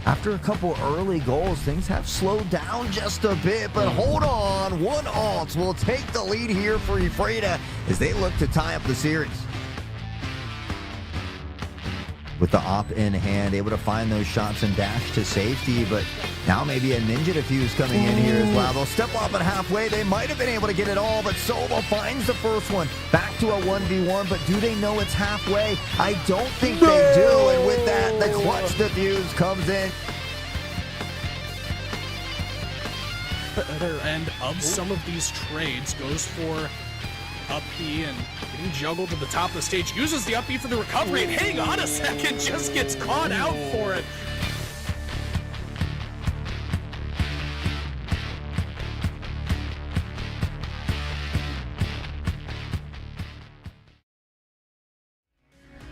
After a couple early goals, things have slowed down just a bit, but hold on. One alt will take the lead here for Ephrata as they look to tie up the series. With the op in hand, able to find those shots and dash to safety, but now maybe a ninja defuse coming in here as well. They'll step up at halfway. They might have been able to get it all, but Sova finds the first one. Back to a 1v1, but do they know it's halfway? I don't think they do, and with that, the clutch defuse comes in. The other end of some of these trades goes for up B and getting juggled to the top of the stage, uses the up B for the recovery, and hang on a second, just gets caught out for it.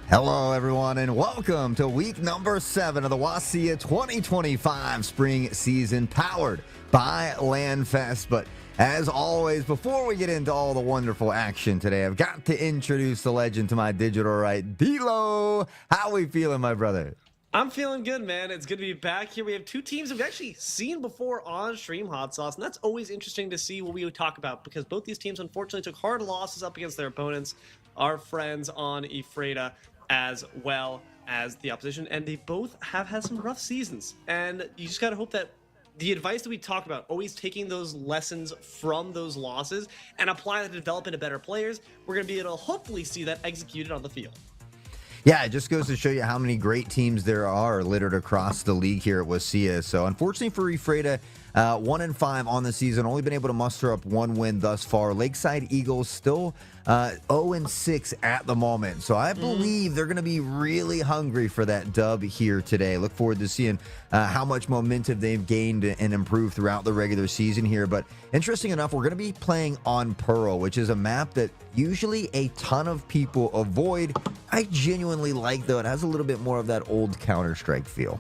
Hello, everyone, and welcome to week number 7 of the WSSEA 2025 spring season, powered by LandFest. But as always, before we get into all the wonderful action today, I've got to introduce the legend to my digital right, D-Lo. How we feeling, my brother? I'm feeling good, man. It's good to be back here. We have two teams we've actually seen before on stream, Hot Sauce, and that's always interesting to see what we would talk about because both these teams unfortunately took hard losses up against their opponents, our friends on Ephrata, as well as the opposition, and they both have had some rough seasons. And you just gotta hope that the advice that we talk about, always taking those lessons from those losses and applying that to develop into better players, we're gonna be able to hopefully see that executed on the field. Yeah, it just goes to show you how many great teams there are littered across the league here at WSSEA. So unfortunately for Ephrata, 1-5 on the season, only been able to muster up one win thus far. Lakeside Eagles still 0-6 at the moment. So I believe they're going to be really hungry for that dub here today. Look forward to seeing how much momentum they've gained and improved throughout the regular season here. But interesting enough, we're going to be playing on Pearl, which is a map that usually a ton of people avoid. I genuinely like, though. It has a little bit more of that old Counter-Strike feel.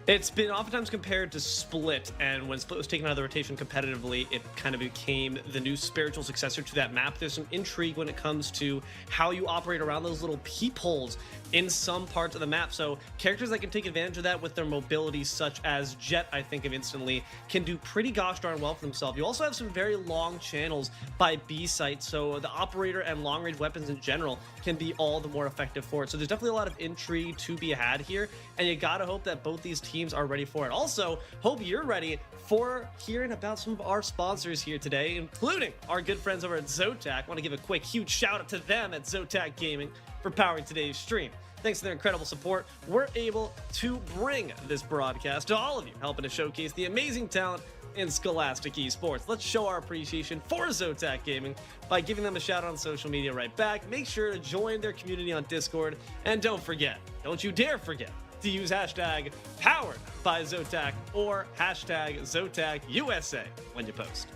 It's been oftentimes compared to Split, and when Split was taken out of the rotation competitively, it kind of became the new spiritual successor to that map. There's some intrigue when it comes to how you operate around those little peepholes in some parts of the map. So characters that can take advantage of that with their mobility, such as Jet, I think of instantly, can do pretty gosh darn well for themselves. You also have some very long channels by B site, so the operator and long range weapons in general can be all the more effective for it. So there's definitely a lot of intrigue to be had here, and you gotta hope that both these teams are ready for it. Also, hope you're ready for hearing about some of our sponsors here today, including our good friends over at Zotac. I want to give a quick, huge shout out to them at Zotac Gaming for powering today's stream. Thanks to their incredible support, we're able to bring this broadcast to all of you, helping to showcase the amazing talent in Scholastic Esports. Let's show our appreciation for Zotac Gaming by giving them a shout out on social media right back. Make sure to join their community on Discord, and don't forget, don't you dare forget, to use hashtag powered by Zotac or hashtag ZotacUSA when you post.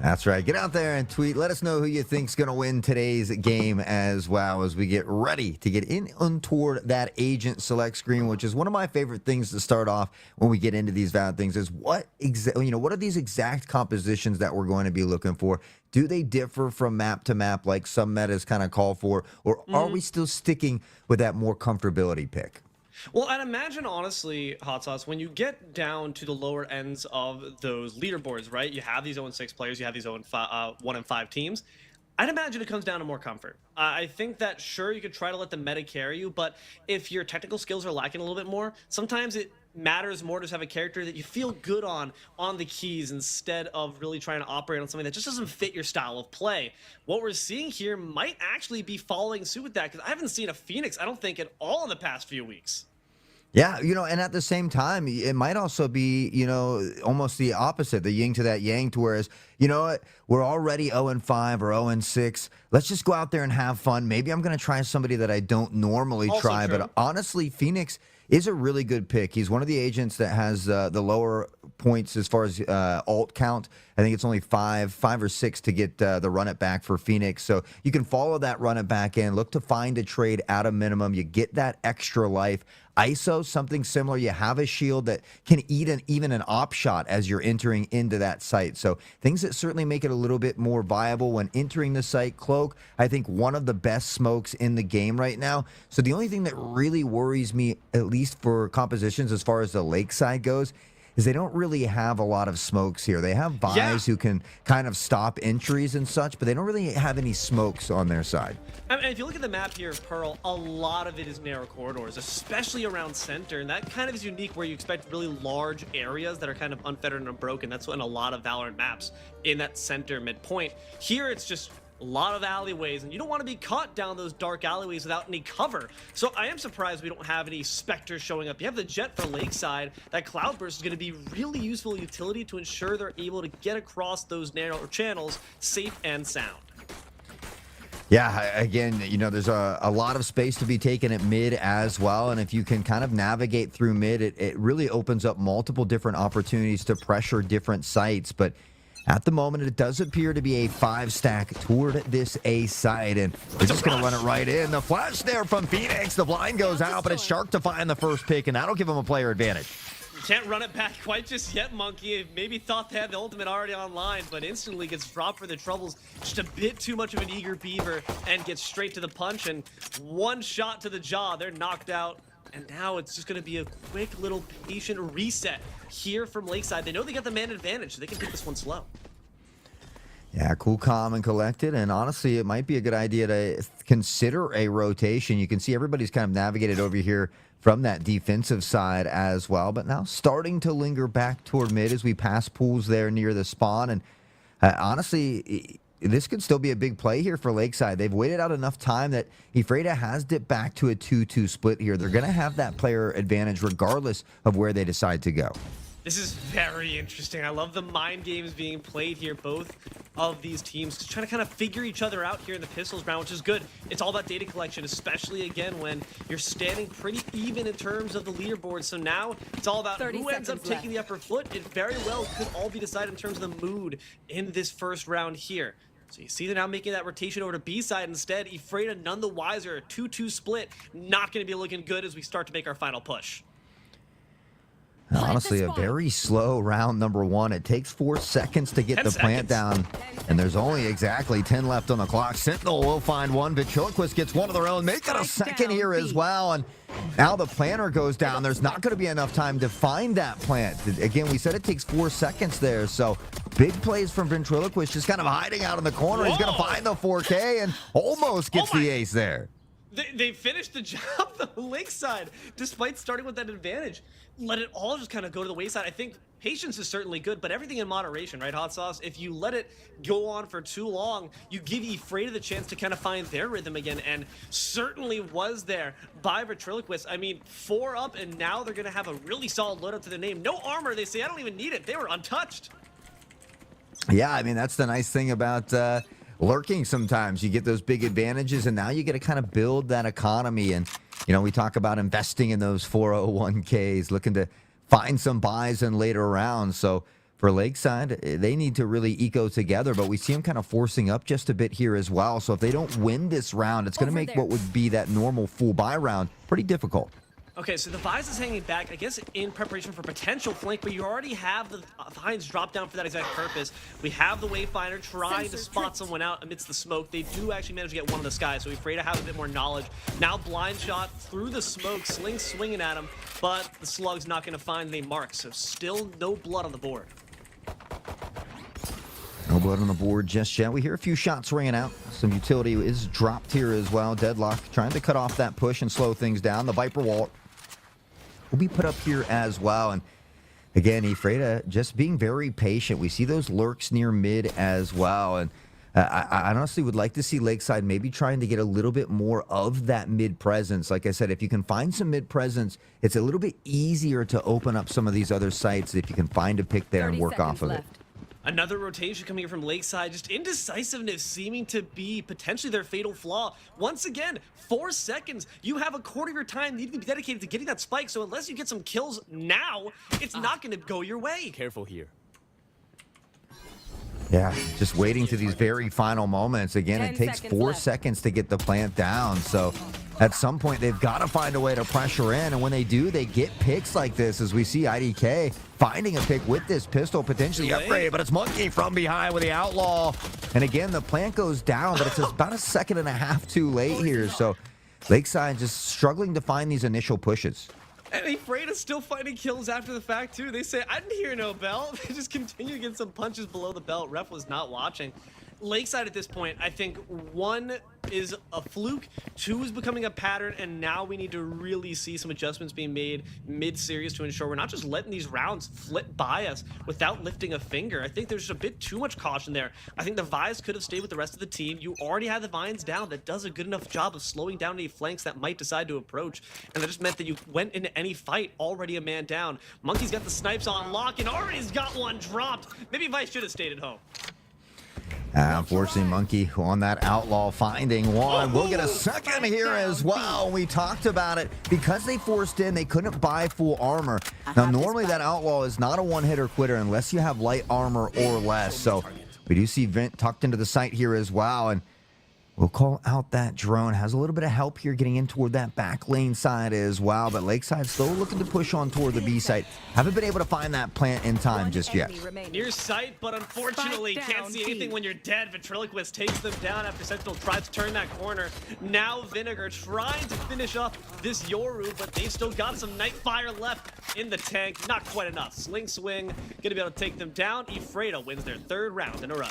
That's right. Get out there and tweet. Let us know who you think's going to win today's game as well as we get ready to get in on toward that agent select screen, which is one of my favorite things to start off when we get into these Valorant things is what are these exact compositions that we're going to be looking for? Do they differ from map to map like some metas kind of call for, or are we still sticking with that more comfortability pick? Well, I'd imagine, honestly, Hot Sauce, when you get down to the lower ends of those leaderboards, right? You have these 0-6 players, you have these 1-5 teams. I'd imagine it comes down to more comfort. I think that, sure, you could try to let the meta carry you, but if your technical skills are lacking a little bit more, sometimes it matters more to have a character that you feel good on the keys instead of really trying to operate on something that just doesn't fit your style of play. What we're seeing here might actually be following suit with that, because I haven't seen a Phoenix, I don't think, at all in the past few weeks. Yeah, and at the same time, it might also be, almost the opposite, the yin to that yang, to whereas, you know what, we're already 0-5 or 0-6. Let's just go out there and have fun. Maybe I'm going to try somebody that I don't normally Also try. true. But honestly, Phoenix is a really good pick. He's one of the agents that has the lower points as far as alt count. I think it's only five or six to get the run it back for Phoenix. So you can follow that run it back in, look to find a trade at a minimum. You get that extra life. ISO, something similar. You have a shield that can eat even an op shot as you're entering into that site. So things that certainly make it a little bit more viable when entering the site. Cloak, I think one of the best smokes in the game right now. So the only thing that really worries me, at least for compositions as far as the Lakeside goes, is they don't really have a lot of smokes here. They have buys who can kind of stop entries and such, but they don't really have any smokes on their side. I mean, if you look at the map here, Pearl, a lot of it is narrow corridors, especially around center, and that kind of is unique where you expect really large areas that are kind of unfettered and unbroken. That's in a lot of Valorant maps in that center midpoint. Here, it's just a lot of alleyways, and you don't want to be caught down those dark alleyways without any cover. So I am surprised we don't have any Spectres showing up. You have the Jet for Lakeside. That Cloudburst is going to be really useful utility to ensure they're able to get across those narrow channels safe and sound. Yeah, again, you know, there's a lot of space to be taken at mid as well, and if you can kind of navigate through mid, it really opens up multiple different opportunities to pressure different sites, but at the moment, it does appear to be a 5-stack toward this A side, and they're just going to run it right in. The flash there from Phoenix. The blind goes out, but it's Shark to find the first pick, and that'll give him a player advantage. Can't run it back quite just yet, Monkey. Maybe thought they had the ultimate already online, but instantly gets dropped for the troubles. Just a bit too much of an eager beaver and gets straight to the punch, and one shot to the jaw. They're knocked out. And now it's just going to be a quick little patient reset here from Lakeside. They know they got the man advantage, so they can take this one slow. Yeah, cool, calm, and collected. And honestly, it might be a good idea to consider a rotation. You can see everybody's kind of navigated over here from that defensive side as well. But now starting to linger back toward mid as we pass pools there near the spawn. And honestly, this could still be a big play here for Lakeside. They've waited out enough time that Ephrata has dipped back to a 2-2 split here. They're going to have that player advantage regardless of where they decide to go. This is very interesting. I love the mind games being played here. Both of these teams just trying to kind of figure each other out here in the pistols round, which is good. It's all about data collection, especially again when you're standing pretty even in terms of the leaderboard. So now it's all about who ends up taking the upper foot. It very well could all be decided in terms of the mood in this first round here. So you see they're now making that rotation over to B side instead. Ephrata none the wiser. A 2-2 split. Not going to be looking good as we start to make our final push. Honestly, a very slow round number one. It takes 4 seconds to get the plant down, and there's only exactly 10 left on the clock. Sentinel will find one. Ventriloquist gets one of their own. Make it a second here as well, and now the planter goes down. There's not going to be enough time to find that plant. Again, we said it takes 4 seconds there, so big plays from Ventriloquist, just kind of hiding out in the corner. Whoa. He's going to find the 4K and almost gets the ace there. They finished the job, the Lakeside, despite starting with that advantage. Let it all just kind of go to the wayside. I think patience is certainly good, but everything in moderation, right, Hot Sauce? If you let it go on for too long, you give Ephrata the chance to kind of find their rhythm again, and certainly was there by Ventriloquist. I mean, 4 up, and now they're going to have a really solid load up to their name. No armor, they say. I don't even need it. They were untouched. Yeah, I mean, that's the nice thing about lurking sometimes. You get those big advantages, and now you get to kind of build that economy. And, you know, we talk about investing in those 401ks, looking to find some buys in later rounds. So for Lakeside, they need to really eco together, but we see them kind of forcing up just a bit here as well. So if they don't win this round, it's going to make what would be that normal full buy round pretty difficult. Okay, so the Vise is hanging back, I guess, in preparation for potential flank, but you already have the Vines drop down for that exact purpose. We have the Wayfinder trying to spot someone out amidst the smoke. They do actually manage to get one of the skies, so Ephrata have a bit more knowledge. Now blind shot through the smoke, Sling swinging at him, but the slug's not going to find any mark, so still no blood on the board. No blood on the board just yet. We hear a few shots ringing out. Some utility is dropped here as well. Deadlock trying to cut off that push and slow things down. The Viper wall will be put up here as well. And again, Ephrata just being very patient. We see those lurks near mid as well. And I honestly would like to see Lakeside maybe trying to get a little bit more of that mid presence. Like I said, if you can find some mid presence, it's a little bit easier to open up some of these other sites if you can find a pick there and work off of it. Another rotation coming in from Lakeside, just indecisiveness seeming to be potentially their fatal flaw. Once again, 4 seconds. You have a quarter of your time needing to be dedicated to getting that spike, so unless you get some kills now, it's not going to go your way. Careful here. Yeah, just waiting to these very final moments. Again, it takes 4 seconds to get the plant down, so at some point they've got to find a way to pressure in, and when they do, they get picks like this, as we see IDK finding a pick with this pistol, potentially afraid, but it's Monkey from behind with the Outlaw. And again, the plant goes down, but it's about a second and a half too late here, so Lakeside just struggling to find these initial pushes. And Ephrata's still finding kills after the fact, too. They say, I didn't hear no belt. They just continue to get some punches below the belt. Ref was not watching. Lakeside at this point, I think 1 is a fluke, 2 is becoming a pattern, and now we need to really see some adjustments being made mid-series to ensure we're not just letting these rounds flip by us without lifting a finger. I think there's just a bit too much caution there. I think the Vines could have stayed with the rest of the team. You already had the Vines down. That does a good enough job of slowing down any flanks that might decide to approach, and that just meant that you went into any fight already a man down. Monkey's got the snipes on lock and already's got one dropped. Maybe Vice should have stayed at home. Unfortunately, Monkey on that Outlaw finding one. We'll get a second here as well. We talked about it. Because they forced in, they couldn't buy full armor. Now, normally that Outlaw is not a one-hitter quitter unless you have light armor or less. So we do see Vent tucked into the site here as well. And we'll call out that drone. Has a little bit of help here getting in toward that back lane side as well. But Lakeside still looking to push on toward the B site. Haven't been able to find that plant in time just yet. Near sight, but unfortunately can't see anything when you're dead. Ventriloquist takes them down after Sentinel tries to turn that corner. Now Vinegar trying to finish up this Yoru, but they've still got some Nightfire left in the tank. Not quite enough. Sling Swing gonna be able to take them down. Ephrata wins their 3rd round in a row.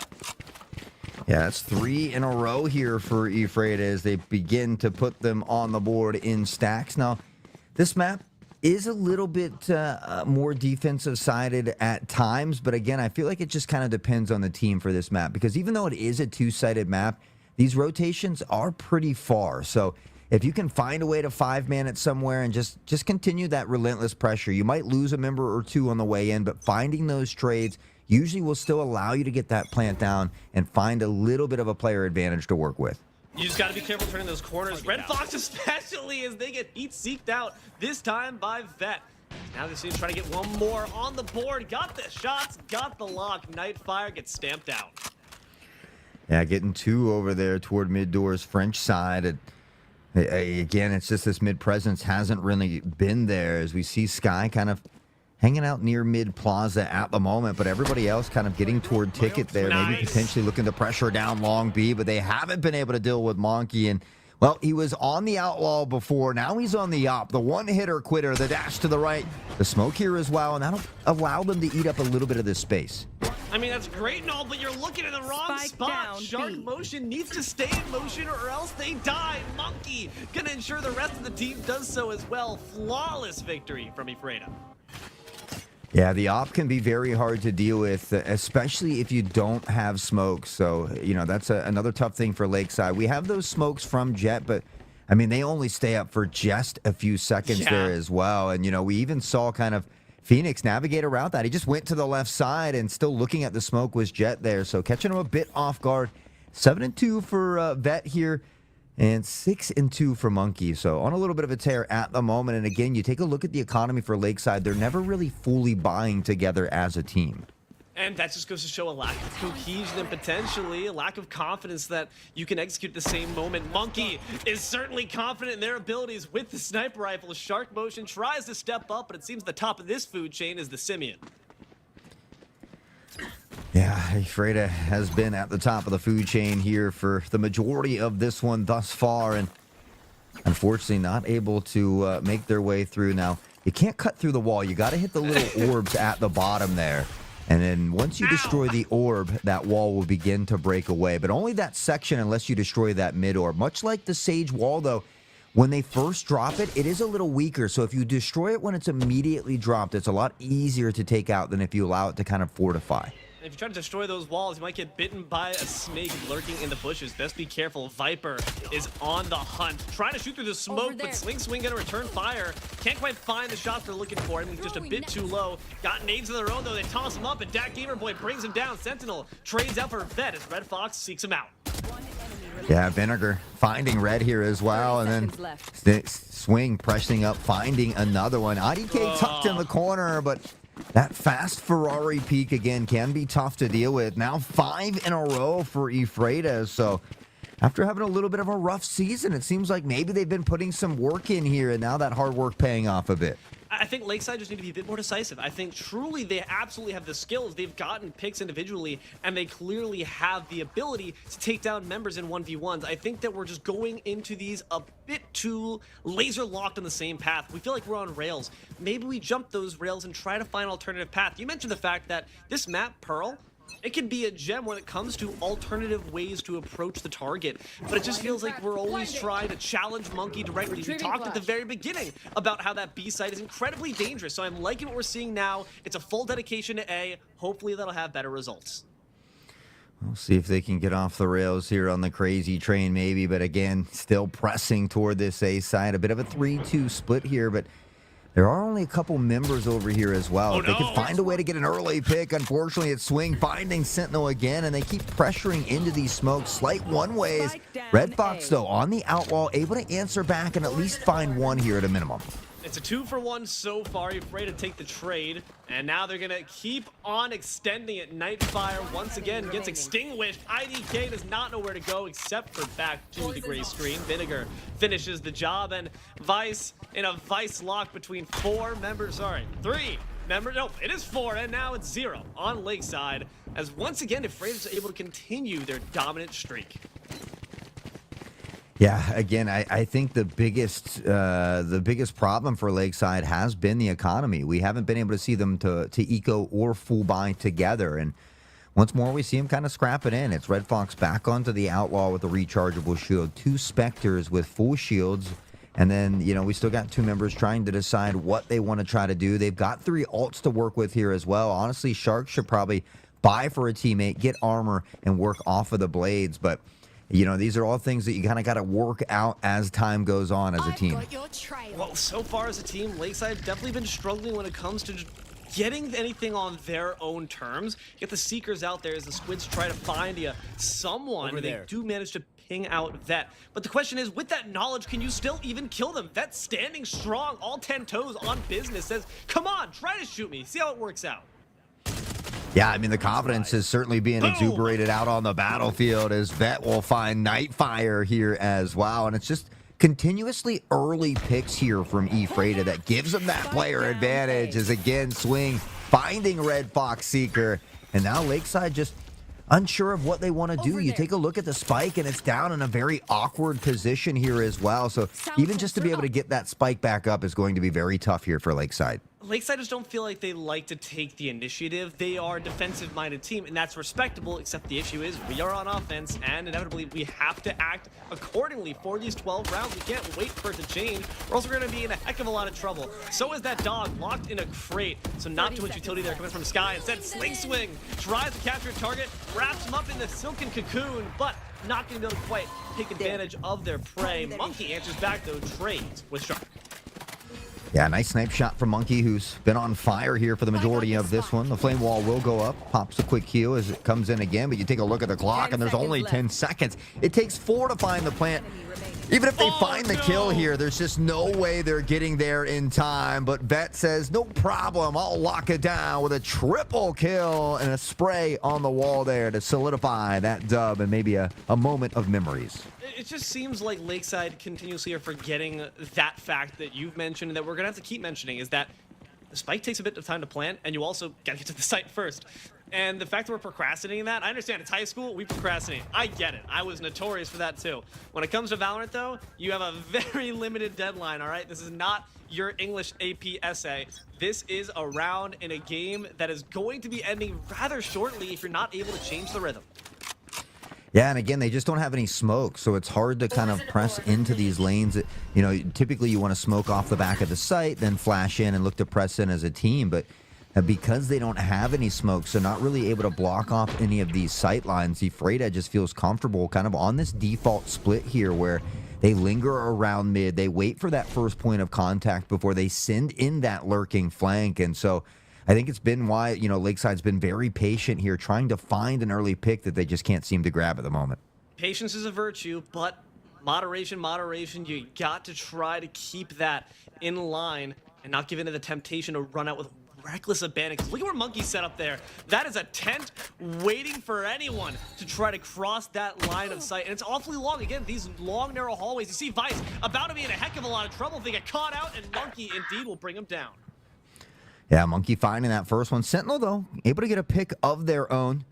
Yeah, that's 3 in a row here for Ephrata as they begin to put them on the board in stacks. Now, this map is a little bit more defensive-sided at times, but again, I feel like it just kind of depends on the team for this map, because even though it is a 2-sided map, these rotations are pretty far. So if you can find a way to 5-man it somewhere and just continue that relentless pressure, you might lose a member or 2 on the way in, but finding those trades usually will still allow you to get that plant down and find a little bit of a player advantage to work with. You just got to be careful turning those corners. Red Fox especially as they get heat seeked out, this time by Vet. Now this team's trying to get one more on the board. Got the shots, got the lock. Nightfire gets stamped out. Yeah, getting 2 over there toward mid doors French side. And again, it's just this mid presence hasn't really been there, as we see Sky kind of hanging out near mid plaza at the moment, but everybody else kind of getting toward ticket there, maybe potentially looking to pressure down long B, but they haven't been able to deal with Monkey. And well, he was on the Outlaw before, now he's on the op, the one-hitter quitter, the dash to the right, the smoke here as well, and that'll allow them to eat up a little bit of this space. I mean, that's great and all, but you're looking in the wrong spot. Shark motion needs to stay in motion or else they die. Monkey gonna ensure the rest of the team does so as well. Flawless victory from Ephrata. Yeah, the op can be very hard to deal with, especially if you don't have smokes. So, you know, that's another tough thing for Lakeside. We have those smokes from Jet, but, I mean, they only stay up for just a few seconds there as well. And, you know, we even saw kind of Phoenix navigate around that. He just went to the left side and still looking at the smoke was Jet there. So catching him a bit off guard. 7-2 for Vet here. And 6-2 for Monkey. So on a little bit of a tear at the moment. And again, you take a look at the economy for Lakeside. They're never really fully buying together as a team. And that just goes to show a lack of cohesion and potentially a lack of confidence that you can execute at the same moment. Monkey is certainly confident in their abilities with the sniper rifle. Shark motion tries to step up, but it seems the top of this food chain is the Simeon. Yeah, Ephrata has been at the top of the food chain here for the majority of this one thus far, and unfortunately not able to make their way through. Now, you can't cut through the wall. You got to hit the little orbs at the bottom there. And then once you destroy the orb, that wall will begin to break away. But only that section unless you destroy that mid orb. Much like the Sage wall, though, when they first drop it, it is a little weaker. So if you destroy it when it's immediately dropped, it's a lot easier to take out than if you allow it to kind of fortify. If you try to destroy those walls, you might get bitten by a snake lurking in the bushes. Best be careful. Viper is on the hunt. Trying to shoot through the smoke, but Sling Swing gonna return fire. Can't quite find the shots they're looking for. I mean, just a bit too low. Got nades of their own, though. They toss him up, and Dak Gamerboy brings him down. Sentinel trades out for Vet as Red Fox seeks him out. Yeah, Vinegar finding Red here as well, and then Swing pressing up, finding another one. IDK tucked in the corner, but that fast Ferrari peak again can be tough to deal with. Now 5 in a row for Ephrata, so After having a little bit of a rough season, it seems like maybe they've been putting some work in here, and now that hard work paying off a bit. I think Lakeside just need to be a bit more decisive. I think truly they absolutely have the skills. They've gotten picks individually, and they clearly have the ability to take down members in 1v1s. I think that we're just going into these a bit too laser locked on the same path. We feel like we're on rails. Maybe we jump those rails and try to find an alternative path. You mentioned the fact that this map, Pearl, it can be a gem when it comes to alternative ways to approach the target, but it just feels like we're always trying to challenge Monkey directly. We talked at the very beginning about how that B site is incredibly dangerous, so I'm liking what we're seeing now. It's a full dedication to A. Hopefully that'll have better results. We'll see if they can get off the rails here on the crazy train maybe, but again, still pressing toward this A side. A bit of a 3-2 split here, but there are only a couple members over here as well. Oh, if they no. can find a way to get an early pick, unfortunately it's Swing finding Sentinel again, and they keep pressuring into these smokes. Slight one-ways. Red Fox, though, on the outlaw, able to answer back and at least find one here at a minimum. It's a 2-for-1 so far. Ephrata to take the trade, and now they're gonna keep on extending it. Nightfire once again gets extinguished. IDK does not know where to go except for back to the gray screen. Vinegar finishes the job, and Vice in a Vice lock between three members. Nope, it is 4, and now it's 0 on Lakeside, as once again Ephrata is able to continue their dominant streak. Yeah, again, I think the biggest problem for Lakeside has been the economy. We haven't been able to see them to eco or full buy together, and once more we see them kind of scrap it in. It's Red Fox back onto the outlaw with a rechargeable shield, 2 Spectres with full shields, and then we still got 2 members trying to decide what they want to try to do. They've got 3 ults to work with here as well. Honestly, Shark should probably buy for a teammate, get armor, and work off of the blades, but these are all things that you kind of got to work out as time goes on as a team. Well, so far as a team, Lakeside definitely been struggling when it comes to getting anything on their own terms. Get the Seekers out there as the Squids try to find someone. They do manage to ping out Vet. But the question is, with that knowledge, can you still even kill them? Vet standing strong, all 10 toes on business, says, come on, try to shoot me. See how it works out. Yeah, I mean, the confidence is certainly being exuberated out on the battlefield as Vet will find Nightfire here as well. And it's just continuously early picks here from Ephrata that gives them that player advantage as, again, Swing finding Red Fox Seeker. And now Lakeside just unsure of what they want to do. You take a look at the spike, and it's down in a very awkward position here as well. So even just to be able to get that spike back up is going to be very tough here for Lakeside. Lakesiders don't feel like they like to take the initiative. They are a defensive-minded team, and that's respectable, except the issue is we are on offense, and inevitably we have to act accordingly for these 12 rounds. We can't wait for it to change, or else we're going to be in a heck of a lot of trouble. So is that dog locked in a crate, so not too much utility there coming from Sky. Instead, Sling Swing tries to capture a target, wraps him up in the silken cocoon, but not going to be able to quite take advantage of their prey. Monkey answers back, though, trades with Shark. Yeah, nice snipe shot from Monkey, who's been on fire here for the majority of this one. The flame wall will go up, pops a quick heal as it comes in again, but you take a look at the clock, and there's only 10 seconds. It takes 4 to find the plant. Even if they find the kill here, there's just no way they're getting there in time. But Vet says, no problem, I'll lock it down with a triple kill and a spray on the wall there to solidify that dub and maybe a moment of memories. It just seems like Lakeside continuously are forgetting that fact that you've mentioned and that we're going to have to keep mentioning, is that the spike takes a bit of time to plant, and you also got to get to the site first. And the fact that we're procrastinating that, I understand it's high school, we procrastinate. I get it. I was notorious for that too. When it comes to Valorant though, you have a very limited deadline, all right? This is not your English AP essay. This is a round in a game that is going to be ending rather shortly if you're not able to change the rhythm. Yeah, and again, they just don't have any smoke, so it's hard to kind of press into these lanes. Typically you want to smoke off the back of the site, then flash in and look to press in as a team, but because they don't have any smoke, so not really able to block off any of these sight lines, Ephrata just feels comfortable kind of on this default split here where they linger around mid, they wait for that first point of contact before they send in that lurking flank, and so I think it's been why, Lakeside's been very patient here, trying to find an early pick that they just can't seem to grab at the moment. Patience is a virtue, but moderation, you got to try to keep that in line and not give in to the temptation to run out with reckless abandon. Because look at where Monkey's set up there. That is a tent waiting for anyone to try to cross that line of sight. And it's awfully long. Again, these long, narrow hallways. You see Vice about to be in a heck of a lot of trouble if they get caught out, and Monkey indeed will bring him down. Yeah, Monkey finding that first one. Sentinel, though, able to get a pick of their own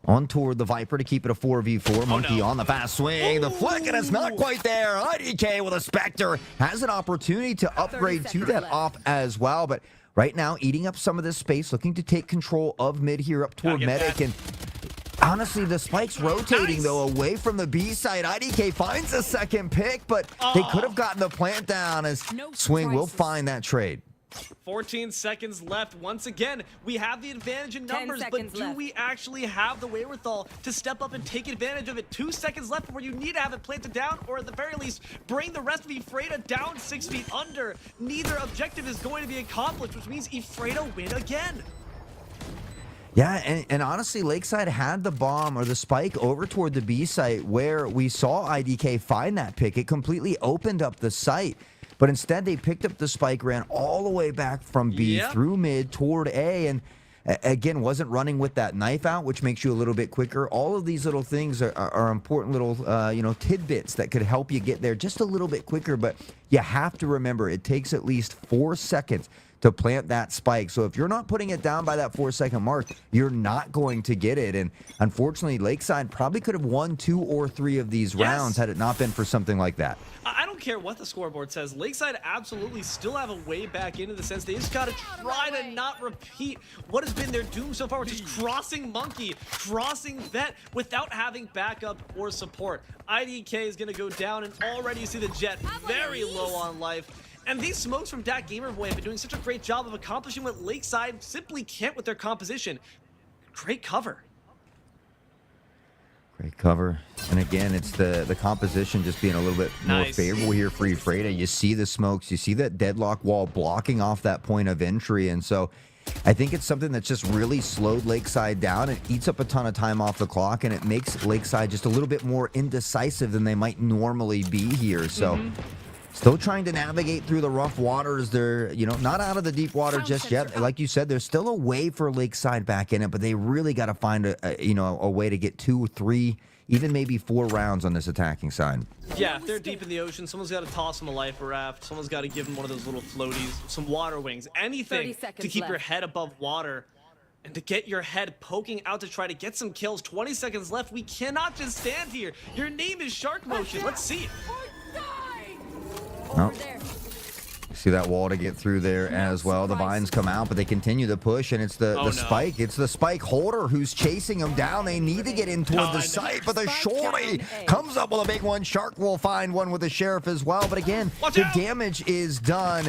on toward the Viper to keep it a 4v4. Monkey on the fast swing. The flick, and it's not quite there. IDK with a Spectre has an opportunity to upgrade to that op as well. But right now, eating up some of this space, looking to take control of mid here up toward Medic. And honestly, the spike's rotating, though, away from the B side. IDK finds a second pick, but they could have gotten the plant down as Swing will find that trade. 14 seconds left. Once again, we have the advantage in numbers, but do we actually have the wherewithal to step up and take advantage of it? 2 seconds left before you need to have it planted down, or at the very least, bring the rest of Ephrata down 6 feet under. Neither objective is going to be accomplished, which means Ephrata win again. Yeah, and honestly, Lakeside had the bomb or the spike over toward the B site where we saw IDK find that pick. It completely opened up the site. But instead, they picked up the spike, ran all the way back from B through mid toward A, and again, wasn't running with that knife out, which makes you a little bit quicker. All of these little things are important little, tidbits that could help you get there just a little bit quicker. But you have to remember, it takes at least 4 seconds to plant that spike. So if you're not putting it down by that 4-second mark, you're not going to get it. And unfortunately, Lakeside probably could have won 2 or 3 of these rounds had it not been for something like that. I don't care what the scoreboard says. Lakeside absolutely still have a way back into the sense they just got to try to not repeat what has been their doom so far, which is crossing Monkey, crossing Vet without having backup or support. IDK is going to go down, and already you see the Jet very low on life. And these smokes from Dat Gamerboy have been doing such a great job of accomplishing what Lakeside simply can't with their composition. Great cover. Great cover. And again, it's the composition just being a little bit more favorable here for Ephrata. You see the smokes. You see that deadlock wall blocking off that point of entry. And so I think it's something that's just really slowed Lakeside down. It eats up a ton of time off the clock, and it makes Lakeside just a little bit more indecisive than they might normally be here. So still trying to navigate through the rough waters. They're, not out of the deep water just yet. Like you said, there's still a way for Lakeside back in it, but they really got to find a way to get 2, 3, even maybe 4 rounds on this attacking side. Yeah, if they're deep in the ocean, someone's got to toss them a life raft. Someone's got to give them one of those little floaties, some water wings, anything to keep your head above water. And to get your head poking out to try to get some kills. 20 seconds left. We cannot just stand here. Your name is Shark Motion. Let's see it. Oh. See that wall to get through there as well. The vines come out, but they continue to push, and it's the spike. It's the spike holder who's chasing them down. They need to get in toward the site, but the shorty comes up with a big one. Shark will find one with the sheriff as well, but again, the damage is done.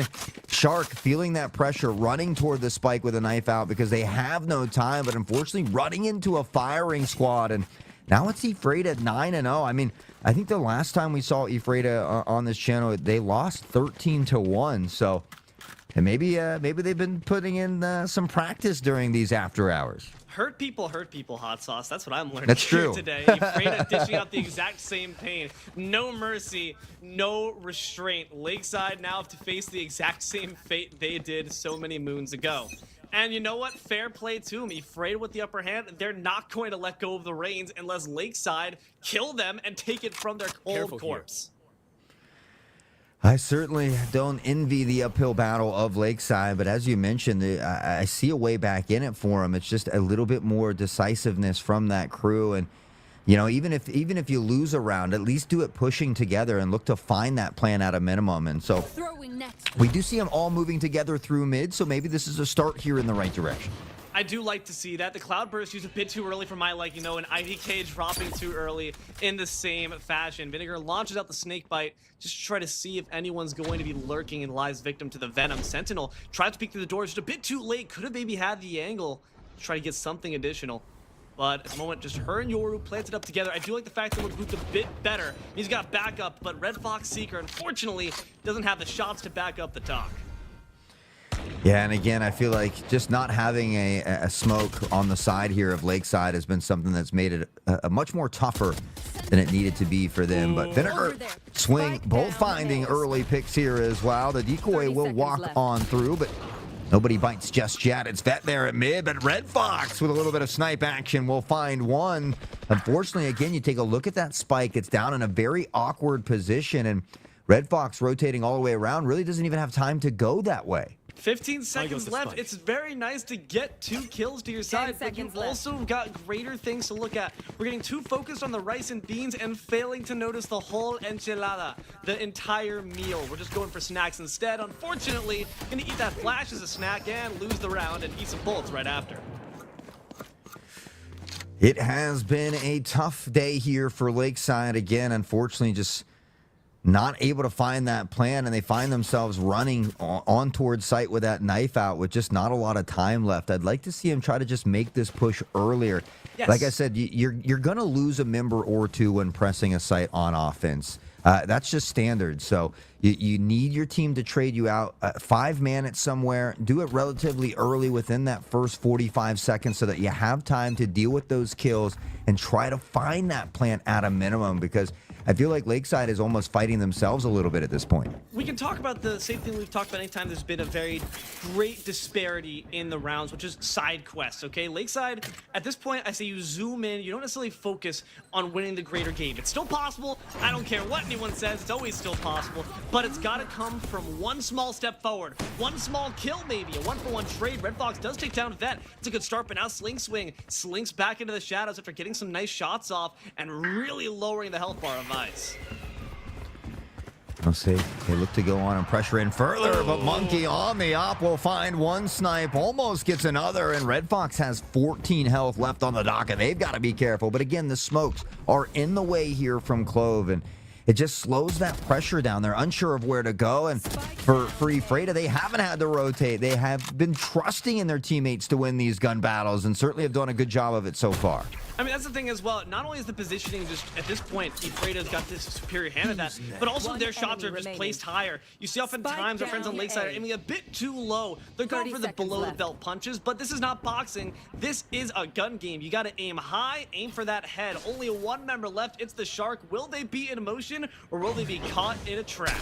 Shark feeling that pressure, running toward the spike with a knife out because they have no time, but unfortunately running into a firing squad, and now it's Ephrata at 9-0. I mean, I think the last time we saw Ephrata on this channel, they lost 13-1. So, and maybe they've been putting in some practice during these after hours. Hurt people, hot sauce. That's what I'm learning That's here true. Today. Ephrata dishing out the exact same pain. No mercy, no restraint. Lakeside now have to face the exact same fate they did so many moons ago. And you know what? Fair play to them. Ephrata with the upper hand. They're not going to let go of the reins unless Lakeside kill them and take it from their cold corpse. I certainly don't envy the uphill battle of Lakeside, but as you mentioned, I see a way back in it for them. It's just a little bit more decisiveness from that crew, and even if you lose a round, at least do it pushing together and look to find that plan at a minimum. And so we do see them all moving together through mid, so maybe this is a start here in the right direction. I do like to see that. The Cloudburst used a bit too early for my liking, though, and IDK dropping too early in the same fashion. Vinegar launches out the snake bite just to try to see if anyone's going to be lurking and lies victim to the venom. Sentinel tried to peek through the door just a bit too late. Could have maybe had the angle to try to get something additional. But at the moment, just her and Yoru planted up together. I do like the fact that we're grouped a bit better. He's got backup, but Red Fox Seeker, unfortunately, doesn't have the shots to back up the dock. Yeah, and again, I feel like just not having a smoke on the side here of Lakeside has been something that's made it a much more tougher than it needed to be for them. But Vinegar, Swing, both finding early picks here as well. The decoy will walk on through, but Nobody bites just yet. It's Vet there at mid, but Red Fox with a little bit of snipe action will find one. Unfortunately, again, you take a look at that spike. It's down in a very awkward position, and Red Fox rotating all the way around really doesn't even have time to go that way. 15 seconds left. It's very nice to get 2 kills to your side, but you've also got greater things to look at. We're getting too focused on the rice and beans and failing to notice the whole enchilada, the entire meal. We're just going for snacks instead. Unfortunately, gonna eat that flash as a snack and lose the round and eat some bullets right after. It has been a tough day here for Lakeside. Again, unfortunately, just not able to find that plan, and they find themselves running on towards site with that knife out with just not a lot of time left. I'd like to see him try to just make this push earlier. Yes. Like I said, you're going to lose a member or two when pressing a site on offense. That's just standard. So you need your team to trade you out. 5-man it somewhere. Do it relatively early within that first 45 seconds so that you have time to deal with those kills and try to find that plant at a minimum, because I feel like Lakeside is almost fighting themselves a little bit at this point. We can talk about the same thing we've talked about anytime there's been a very great disparity in the rounds, which is side quests, okay? Lakeside, at this point, I say you zoom in. You don't necessarily focus on winning the greater game. It's still possible. I don't care what anyone says. It's always still possible. But it's got to come from one small step forward. One small kill, maybe. A 1-for-1 trade. Red Fox does take down Vet. It's a good start, but now Sling Swing slinks back into the shadows after getting some nice shots off and really lowering the health bar of Ice. We'll see. They look to go on and pressure in further, but Monkey on the op will find one snipe, almost gets another, and Red Fox has 14 health left on the docket. They've got to be careful, but again, the smokes are in the way here from Clove, and it just slows that pressure down. They're unsure of where to go, and for Ephrata, they haven't had to rotate. They have been trusting in their teammates to win these gun battles, and certainly have done a good job of it so far. I mean, that's the thing as well. Not only is the positioning just, at this point, Ephrata's got this superior hand at that, but also their shots are just placed higher. You see oftentimes our friends on Lakeside are aiming a bit too low. They're going for the below-the-belt punches, but this is not boxing. This is a gun game. You got to aim high, aim for that head. Only one member left. It's the Shark. Will they be in motion, or will they be caught in a trap?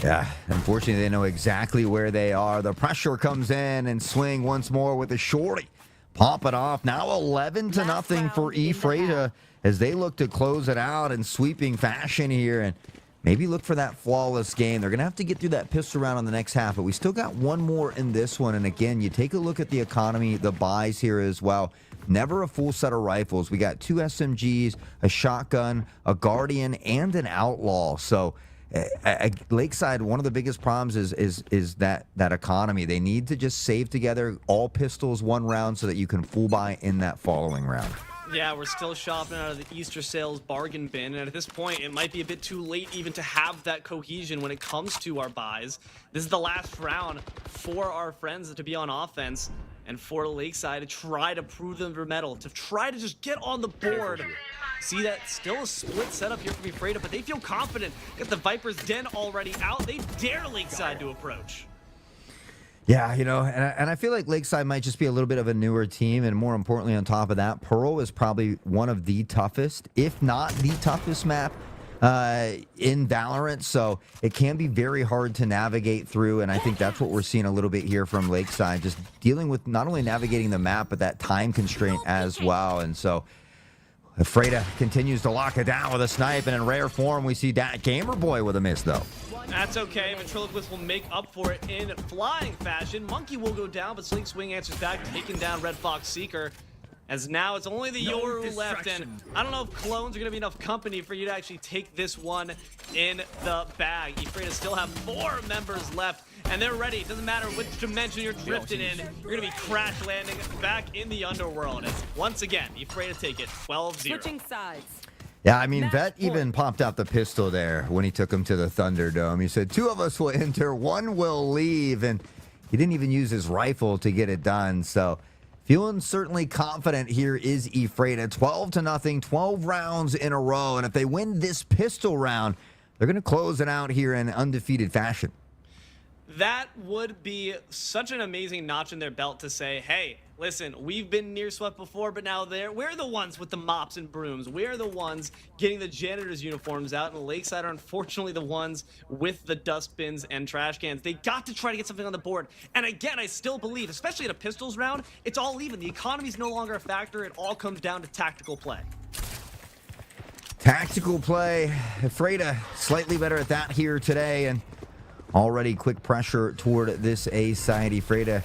Yeah, unfortunately, they know exactly where they are. The pressure comes in, and Swing once more with a shorty. Pop it off. Now 11-0 for Ephrata as they look to close it out in sweeping fashion here and maybe look for that flawless game. They're going to have to get through that pistol round on the next half, but we still got one more in this one. And again, you take a look at the economy, the buys here as well. Never a full set of rifles. We got 2 SMGs, a shotgun, a Guardian, and an Outlaw. So Lakeside, one of the biggest problems is that economy. They need to just save together all pistols one round so that you can full buy in that following round. Yeah, we're still shopping out of the Easter sales bargain bin, and at this point, it might be a bit too late even to have that cohesion when it comes to our buys. This is the last round for our friends to be on offense, and for Lakeside to try to prove them their mettle, to try to just get on the board. See that still a split setup here from Ephrata, but they feel confident. Got the Viper's Den already out. They dare Lakeside to approach. Yeah, you know, and I feel like Lakeside might just be a little bit of a newer team, and more importantly, on top of that, Pearl is probably one of the toughest, if not the toughest map in Valorant, so it can be very hard to navigate through, and I think that's what we're seeing a little bit here from Lakeside, just dealing with not only navigating the map, but that time constraint as well, and so Ephrata continues to lock it down with a snipe, and in rare form, we see that Gamer Boy with a miss, though. That's okay. Ventriloquist will make up for it in flying fashion. Monkey will go down, but Sling Swing answers back, taking down Red Fox Seeker. As now it's only the Yoru left, and I don't know if clones are going to be enough company for you to actually take this one in the bag. Ephrata still have 4 members left, and they're ready. Doesn't matter which dimension you're drifting in, you're going to be crash landing back in the underworld. As once again, Ephrata take it 12-0. Switching sides. Yeah, I mean, Vet even popped out the pistol there when he took him to the Thunderdome. He said, 2 of us will enter, 1 will leave, and he didn't even use his rifle to get it done, so feeling certainly confident here is Ephrata. 12-0, 12 rounds in a row. And if they win this pistol round, they're going to close it out here in undefeated fashion. That would be such an amazing notch in their belt to say, hey, listen, we've been near swept before, but now we're the ones with the mops and brooms. We're the ones getting the janitor's uniforms out, and Lakeside are unfortunately the ones with the dustbins and trash cans. They got to try to get something on the board. And again, I still believe, especially in a pistols round, it's all even. The economy's no longer a factor. It all comes down to tactical play. Tactical play. Ephrata slightly better at that here today, and already quick pressure toward this A side. Ephrata,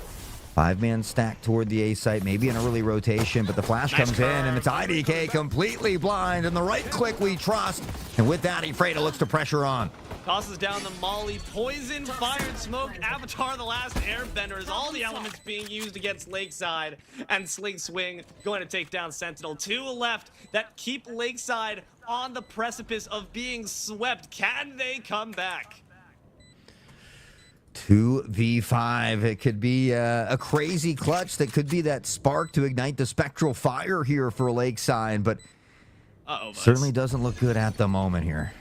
5-man stack toward the A site, maybe an early rotation, but the flash comes in, and it's IDK completely blind, and the right click we trust. And with that, Ephrata looks to pressure on. Tosses down the molly, poison, fire, and smoke. Avatar, the last airbenders, all the elements being used against Lakeside. And Sling Swing going to take down Sentinel. 2 left that keep Lakeside on the precipice of being swept. Can they come back? 2v5. It could be a crazy clutch that could be that spark to ignite the spectral fire here for Lakeside, but certainly doesn't look good at the moment here.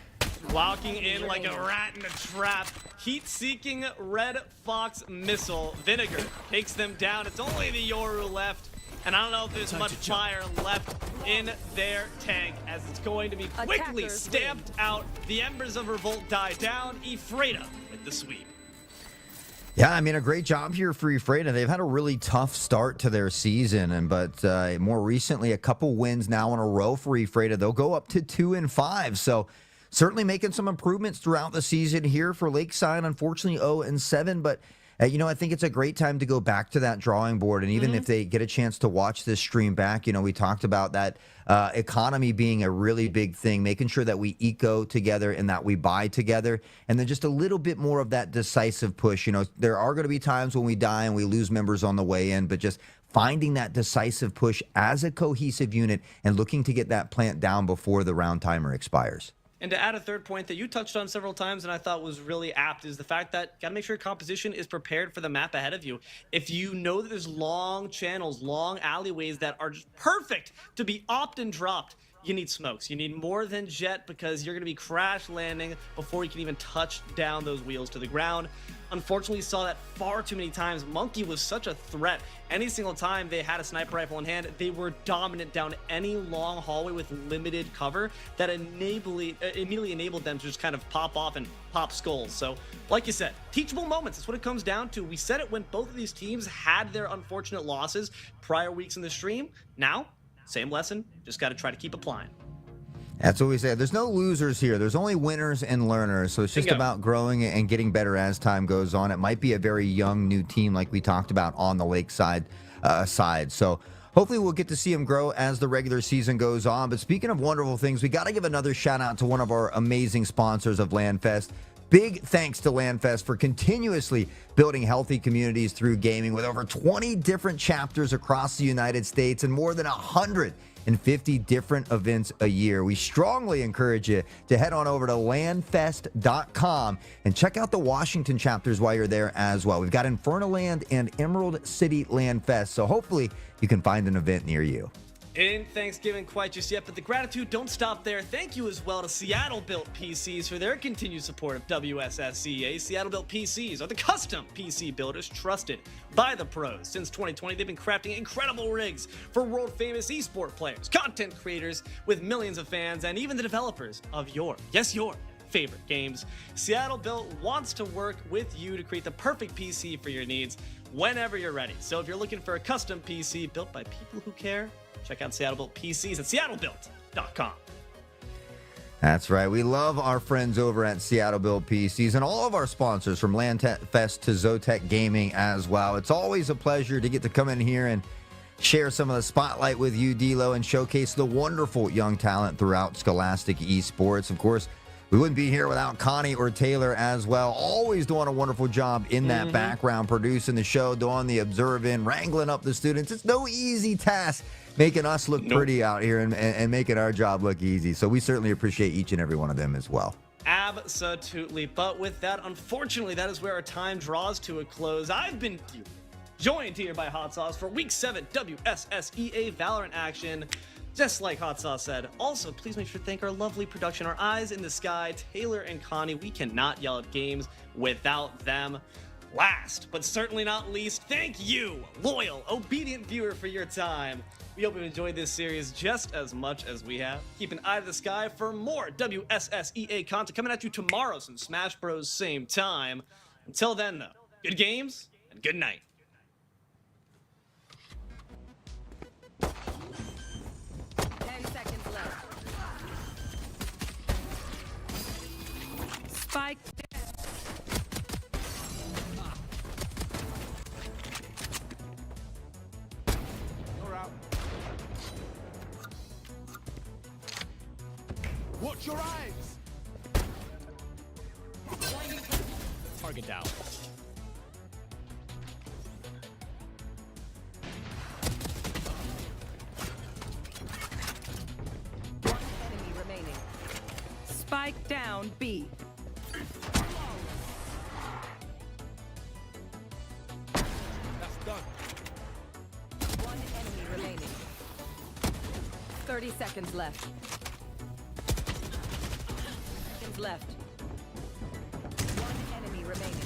Walking in like a rat in a trap. Heat-seeking Red Fox missile. Vinegar takes them down. It's only the Yoru left. And I don't know if there's much fire left in their tank, as it's going to be quickly stamped out. The embers of revolt die down. Ephrata with the sweep. Yeah, I mean, a great job here for Ephrata. They've had a really tough start to their season, but more recently, a couple wins now in a row for Ephrata. They'll go up to 2-5. So certainly making some improvements throughout the season here for Lakeside. Unfortunately, 0-7, but you know, I think it's a great time to go back to that drawing board. And even if they get a chance to watch this stream back, you know, we talked about that economy being a really big thing, making sure that we eco together and that we buy together. And then just a little bit more of that decisive push. You know, there are going to be times when we die and we lose members on the way in, but just finding that decisive push as a cohesive unit and looking to get that plant down before the round timer expires. And to add a third point that you touched on several times and I thought was really apt is the fact that got to make sure your composition is prepared for the map ahead of you. If you know that there's long channels, long alleyways that are just perfect to be opt and dropped, you need smokes. You need more than jet because you're going to be crash landing before you can even touch down those wheels to the ground. Unfortunately, saw that far too many times. Monkey was such a threat. Any single time they had a sniper rifle in hand, they were dominant down any long hallway with limited cover that immediately enabled them to just kind of pop off and pop skulls. So, like you said, teachable moments. That's what it comes down to. We said it when both of these teams had their unfortunate losses prior weeks in the stream. Now, same lesson, just got to try to keep applying. That's what we say. There's no losers here. There's only winners and learners. So it's just about growing and getting better as time goes on. It might be a very young new team like we talked about on the Lakeside side. So hopefully we'll get to see them grow as the regular season goes on. But speaking of wonderful things, we got to give another shout out to one of our amazing sponsors of LANFest. Big thanks to LANFest for continuously building healthy communities through gaming with over 20 different chapters across the United States and more than 150 different events a year. We strongly encourage you to head on over to landfest.com and check out the Washington chapters while you're there as well. We've got Inferno Land and Emerald City LANFest, so hopefully you can find an event near you. In Thanksgiving quite just yet, but the gratitude don't stop there. Thank you as well to Seattle-built PCs for their continued support of WSSEA. Seattle-built PCs are the custom PC builders trusted by the pros. Since 2020, they've been crafting incredible rigs for world-famous esport players, content creators with millions of fans, and even the developers of your favorite games. Seattle-built wants to work with you to create the perfect PC for your needs whenever you're ready. So if you're looking for a custom PC built by people who care, check out Seattle-built PCs at seattlebuilt.com. That's right. We love our friends over at Seattle-built PCs and all of our sponsors from LANFest to Zotac Gaming as well. It's always a pleasure to get to come in here and share some of the spotlight with you, D-Lo, and showcase the wonderful young talent throughout Scholastic Esports. Of course, we wouldn't be here without Connie or Taylor as well. Always doing a wonderful job in that background, producing the show, doing the observing, wrangling up the students. It's no easy task making us look pretty out here and making our job look easy. So we certainly appreciate each and every one of them as well. Absolutely. But with that, unfortunately, that is where our time draws to a close. I've been joined here by Hot Sauce for Week 7 WSSEA Valorant action. Just like Hot Sauce said, also, please make sure to thank our lovely production, our eyes in the sky, Taylor and Connie. We cannot yell at games without them. Last, but certainly not least, thank you, loyal, obedient viewer, for your time. We hope you enjoyed this series just as much as we have. Keep an eye to the sky for more WSSEA content coming at you tomorrow, some Smash Bros. Same time. Until then, though, good games and good night. 10 seconds left. Spike. Watch your eyes! Target down. One enemy remaining. Spike down B. That's done. One enemy remaining. 30 seconds left. Seconds left. One enemy remaining.